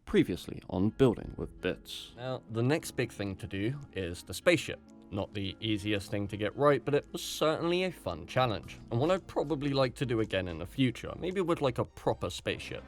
previously on Building with Bits. Now, the next big thing to do is the spaceship. Not the easiest thing to get right, but it was certainly a fun challenge, and one I'd probably like to do again in the future, maybe with like a proper spaceship.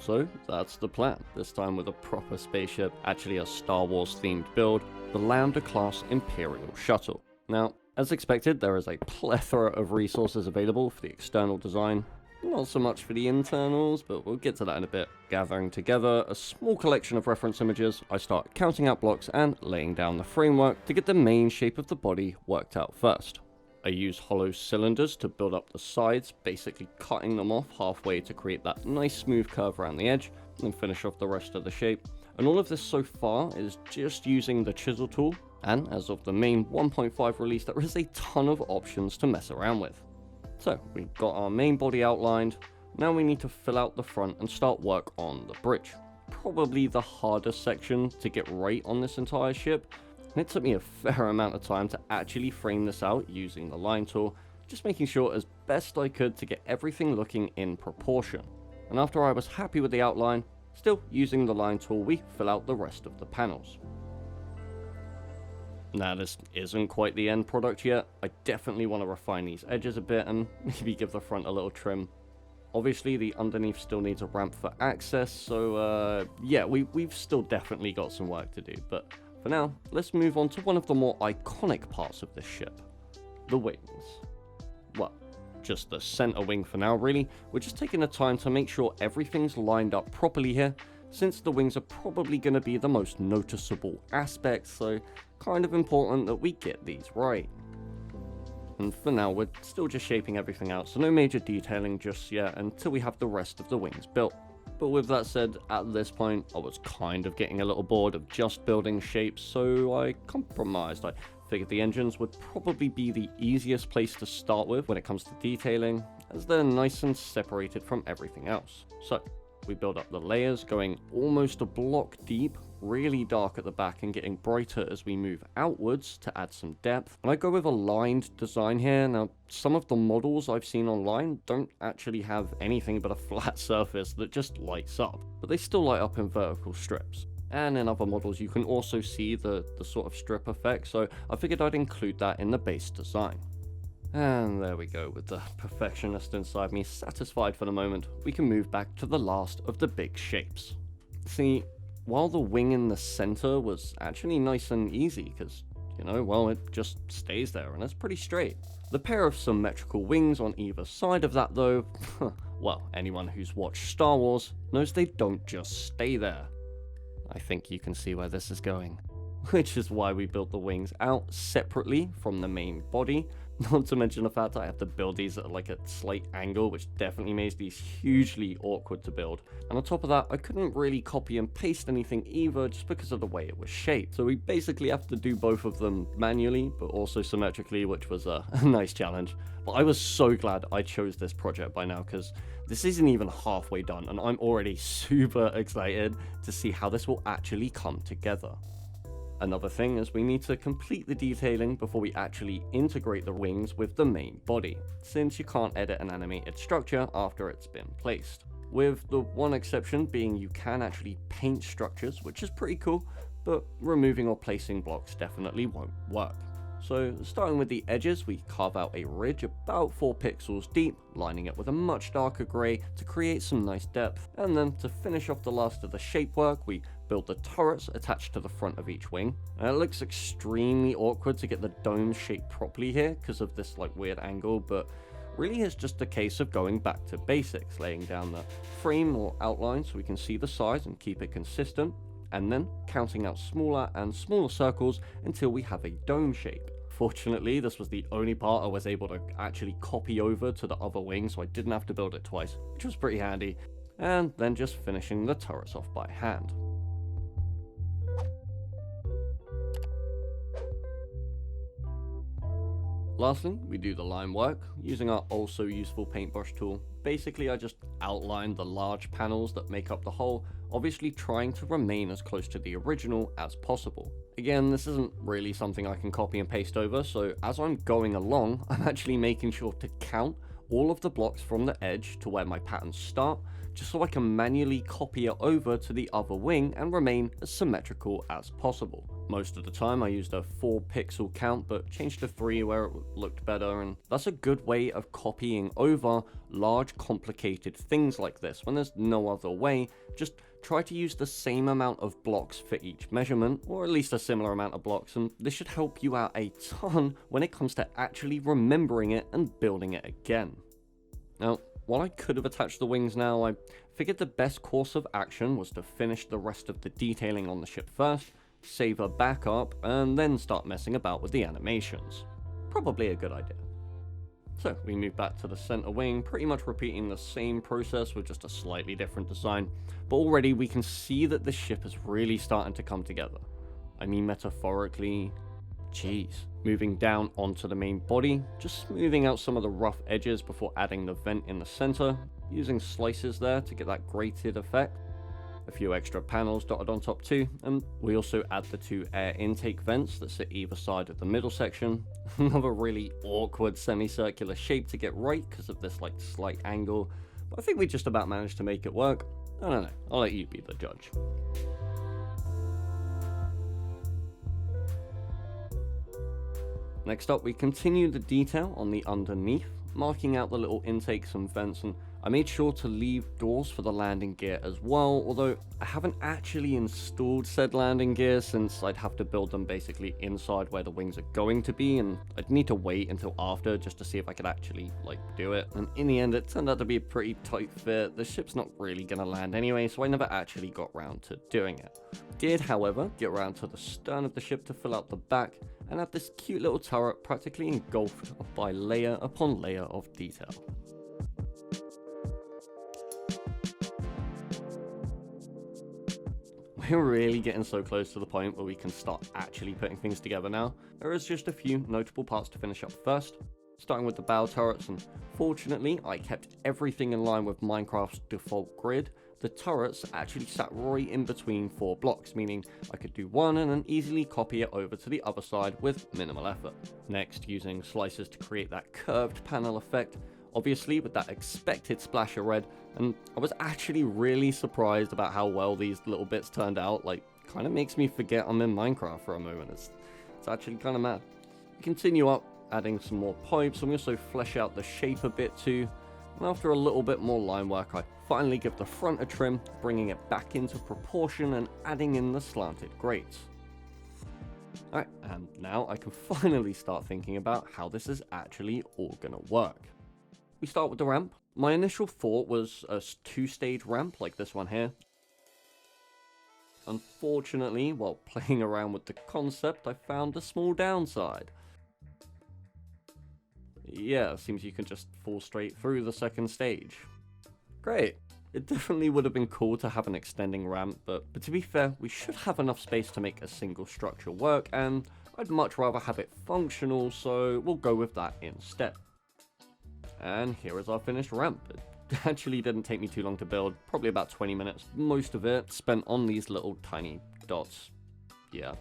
So that's the plan, this time with a proper spaceship, actually a Star Wars themed build, the Lambda Class Imperial Shuttle. Now, as expected, there is a plethora of resources available for the external design, not so much for the internals, but we'll get to that in a bit. Gathering together a small collection of reference images, I start counting out blocks and laying down the framework to get the main shape of the body worked out first. I use hollow cylinders to build up the sides, basically cutting them off halfway to create that nice smooth curve around the edge, and finish off the rest of the shape. And all of this so far is just using the chisel tool, and as of the main 1.5 release, there is a ton of options to mess around with. So we've got our main body outlined, now we need to fill out the front and start work on the bridge. Probably the hardest section to get right on this entire ship, and it took me a fair amount of time to actually frame this out using the line tool, just making sure as best I could to get everything looking in proportion. And after I was happy with the outline, still using the line tool, we fill out the rest of the panels. Now, this isn't quite the end product yet. I definitely want to refine these edges a bit and maybe give the front a little trim. Obviously, the underneath still needs a ramp for access, so yeah, we've still definitely got some work to do. But for now, let's move on to one of the more iconic parts of this ship, the wings. Well, just the center wing for now, really. We're just taking the time to make sure everything's lined up properly here, since the wings are probably going to be the most noticeable aspect, so kind of important that we get these right. And for now, we're still just shaping everything out, so no major detailing just yet until we have the rest of the wings built. But with that said, at this point, I was kind of getting a little bored of just building shapes, so I compromised. I figured the engines would probably be the easiest place to start with when it comes to detailing, as they're nice and separated from everything else. So we build up the layers, going almost a block deep, really dark at the back and getting brighter as we move outwards to add some depth. And I go with a lined design here. Now, some of the models I've seen online don't actually have anything but a flat surface that just lights up, but they still light up in vertical strips. And in other models you can also see the sort of strip effect, so I figured I'd include that in the base design. And there we go, with the perfectionist inside me satisfied for the moment, we can move back to the last of the big shapes. See, while the wing in the center was actually nice and easy, because, you know, well, it just stays there and it's pretty straight. The pair of symmetrical wings on either side of that though, well, anyone who's watched Star Wars knows they don't just stay there. I think you can see where this is going. Which is why we built the wings out separately from the main body. Not to mention the fact I have to build these at like a slight angle, which definitely makes these hugely awkward to build. And on top of that, I couldn't really copy and paste anything either just because of the way it was shaped. So we basically have to do both of them manually, but also symmetrically, which was a nice challenge. But I was so glad I chose this project by now, because this isn't even halfway done, and I'm already super excited to see how this will actually come together. Another thing is we need to complete the detailing before we actually integrate the wings with the main body, since you can't edit an animated structure after it's been placed. With the one exception being you can actually paint structures, which is pretty cool, but removing or placing blocks definitely won't work. So starting with the edges, we carve out a ridge about 4 pixels deep, lining it with a much darker grey to create some nice depth, and then to finish off the last of the shape work, we build the turrets attached to the front of each wing. And it looks extremely awkward to get the dome shaped properly here because of this like weird angle, but really it's just a case of going back to basics, laying down the frame or outline so we can see the size and keep it consistent, and then counting out smaller and smaller circles until we have a dome shape. Fortunately, this was the only part I was able to actually copy over to the other wing, so I didn't have to build it twice, which was pretty handy. And then just finishing the turrets off by hand. Lastly, we do the line work using our also useful paintbrush tool. Basically, I just outline the large panels that make up the whole, obviously trying to remain as close to the original as possible. Again, this isn't really something I can copy and paste over, so as I'm going along, I'm actually making sure to count all of the blocks from the edge to where my patterns start, just so I can manually copy it over to the other wing and remain as symmetrical as possible. Most of the time I used a 4 pixel count, but changed to 3 where it looked better, and that's a good way of copying over large complicated things like this. When there's no other way, just try to use the same amount of blocks for each measurement, or at least a similar amount of blocks, and this should help you out a ton when it comes to actually remembering it and building it again. Now, while I could have attached the wings now, I figured the best course of action was to finish the rest of the detailing on the ship first, save a backup, and then start messing about with the animations. Probably a good idea. So we move back to the center wing, pretty much repeating the same process with just a slightly different design, but already we can see that the ship is really starting to come together. I mean metaphorically, jeez. Moving down onto the main body, just smoothing out some of the rough edges before adding the vent in the center, using slices there to get that grated effect. A few extra panels dotted on top too, and we also add the 2 air intake vents that sit either side of the middle section. Another really awkward semicircular shape to get right because of this like slight angle, but I think we just about managed to make it work. I don't know, I'll let you be the judge. Next up, we continue the detail on the underneath, marking out the little intakes and vents, and I made sure to leave doors for the landing gear as well, although I haven't actually installed said landing gear since I'd have to build them basically inside where the wings are going to be, and I'd need to wait until after just to see if I could actually do it. And in the end, it turned out to be a pretty tight fit. The ship's not really gonna land anyway, so I never actually got round to doing it. Did, however, get around to the stern of the ship to fill out the back, and have this cute little turret practically engulfed by layer upon layer of detail. We're really getting so close to the point where we can start actually putting things together now. There is just a few notable parts to finish up first, starting with the bow turrets, and fortunately I kept everything in line with Minecraft's default grid. The turrets actually sat right in between 4 blocks, meaning I could do one and then easily copy it over to the other side with minimal effort. Next, using slices to create that curved panel effect, obviously with that expected splash of red, and I was actually really surprised about how well these little bits turned out. Kind of makes me forget I'm in Minecraft for a moment. It's actually kind of mad. We continue up, adding some more pipes, and we also flesh out the shape a bit too. And after a little bit more line work, I finally give the front a trim, bringing it back into proportion and adding in the slanted grates. Alright, and now I can finally start thinking about how this is actually all gonna work. We start with the ramp. My initial thought was a 2-stage ramp like this one here. Unfortunately, while playing around with the concept, I found a small downside. Yeah, seems you can just fall straight through the second stage. Great. It definitely would have been cool to have an extending ramp, but to be fair, we should have enough space to make a single structure work, and I'd much rather have it functional, so we'll go with that instead. And here is our finished ramp. It actually didn't take me too long to build, probably about 20 minutes. Most of it spent on these little tiny dots. Yeah.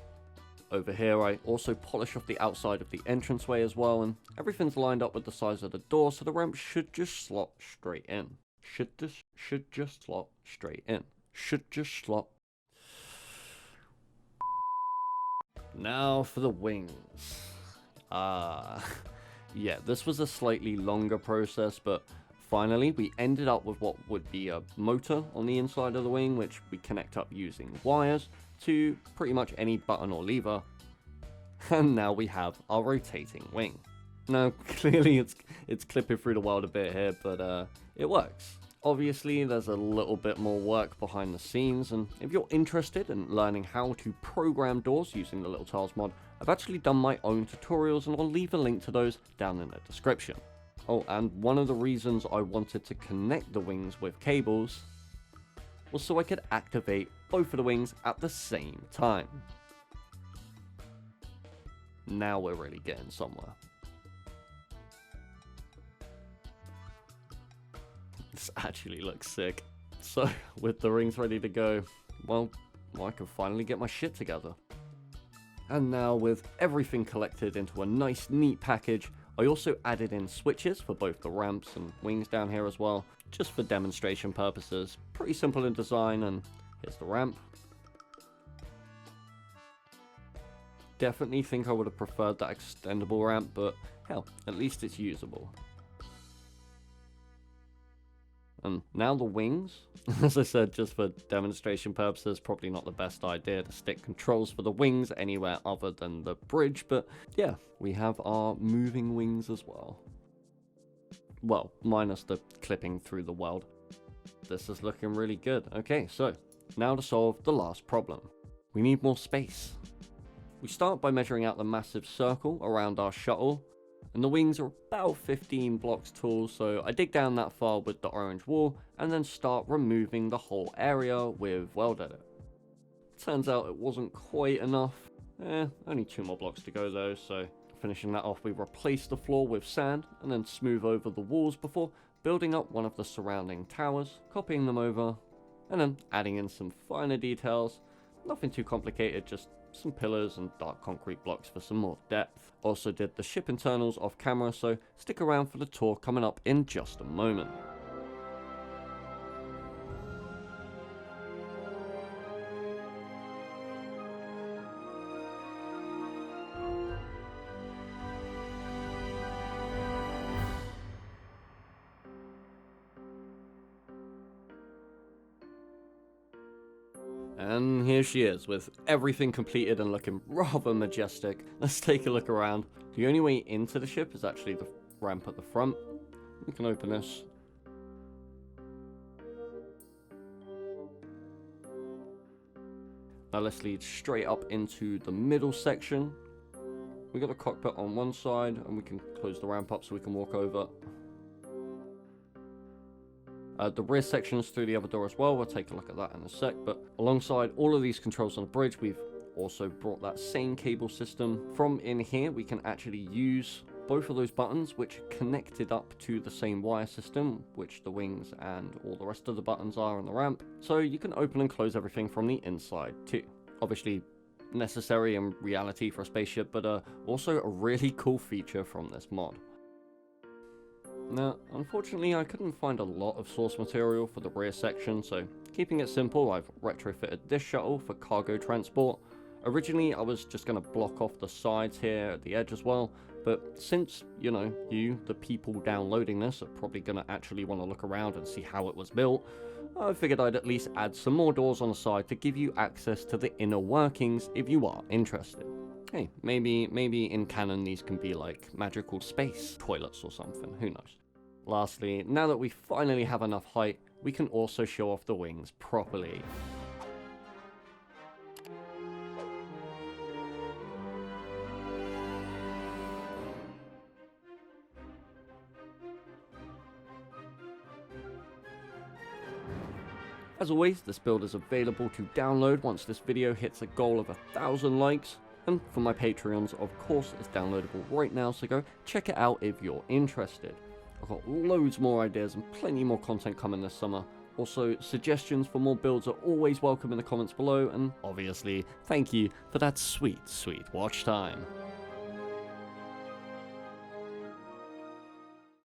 Over here, I also polish off the outside of the entranceway as well, and everything's lined up with the size of the door, so the ramp should just slot straight in. Should just slot straight in. Should just slot. Now for the wings. Yeah, this was a slightly longer process, but finally we ended up with what would be a motor on the inside of the wing, which we connect up using wires to pretty much any button or lever, and now we have our rotating wing. Now clearly it's clipping through the world a bit here, but it works. Obviously there's a little bit more work behind the scenes, and if you're interested in learning how to program doors using the Little Tiles mod, I've actually done my own tutorials, and I'll leave a link to those down in the description. Oh, and one of the reasons I wanted to connect the wings with cables was so I could activate both of the wings at the same time. Now we're really getting somewhere. This actually looks sick. So, with the rings ready to go, well, I can finally get my shit together. And now, with everything collected into a nice, neat package, I also added in switches for both the ramps and wings down here as well, just for demonstration purposes. Pretty simple in design, and here's the ramp. Definitely think I would have preferred that extendable ramp, but hell, at least it's usable. And now the wings. As I said, just for demonstration purposes, probably not the best idea to stick controls for the wings anywhere other than the bridge, but yeah, we have our moving wings as well. Well, minus the clipping through the weld. This is looking really good. Okay, so now to solve the last problem. We need more space. We start by measuring out the massive circle around our shuttle, and the wings are about 15 blocks tall, so I dig down that far with the orange wool and then start removing the whole area with weld edit. Turns out it wasn't quite enough. Only 2 more blocks to go though, so finishing that off, we replace the floor with sand and then smooth over the walls before building up one of the surrounding towers, copying them over, and then adding in some finer details. Nothing too complicated, just some pillars and dark concrete blocks for some more depth. Also did the ship internals off camera, so stick around for the tour coming up in just a moment. And here she is, with everything completed and looking rather majestic. Let's take a look around. The only way into the ship is actually the ramp at the front. We can open this. Now let's lead straight up into the middle section. We got a cockpit on one side, and we can close the ramp up so we can walk over. The rear section is through the other door as well. We'll take a look at that in a sec. But alongside all of these controls on the bridge, we've also brought that same cable system. From in here, we can actually use both of those buttons, which are connected up to the same wire system, which the wings and all the rest of the buttons are on the ramp. So you can open and close everything from the inside too. Obviously necessary in reality for a spaceship, but also a really cool feature from this mod. Now, unfortunately, I couldn't find a lot of source material for the rear section, so keeping it simple, I've retrofitted this shuttle for cargo transport. Originally, I was just going to block off the sides here at the edge as well, but since, you know, you, the people downloading this, are probably going to actually want to look around and see how it was built, I figured I'd at least add some more doors on the side to give you access to the inner workings if you are interested. Hey, maybe in canon these can be like magical space toilets or something, who knows. Lastly, now that we finally have enough height, we can also show off the wings properly. As always, this build is available to download once this video hits a goal of 1,000 likes. And for my Patreons, of course, it's downloadable right now, so go check it out if you're interested. I've got loads more ideas and plenty more content coming this summer. Also, suggestions for more builds are always welcome in the comments below, and obviously, thank you for that sweet, sweet watch time.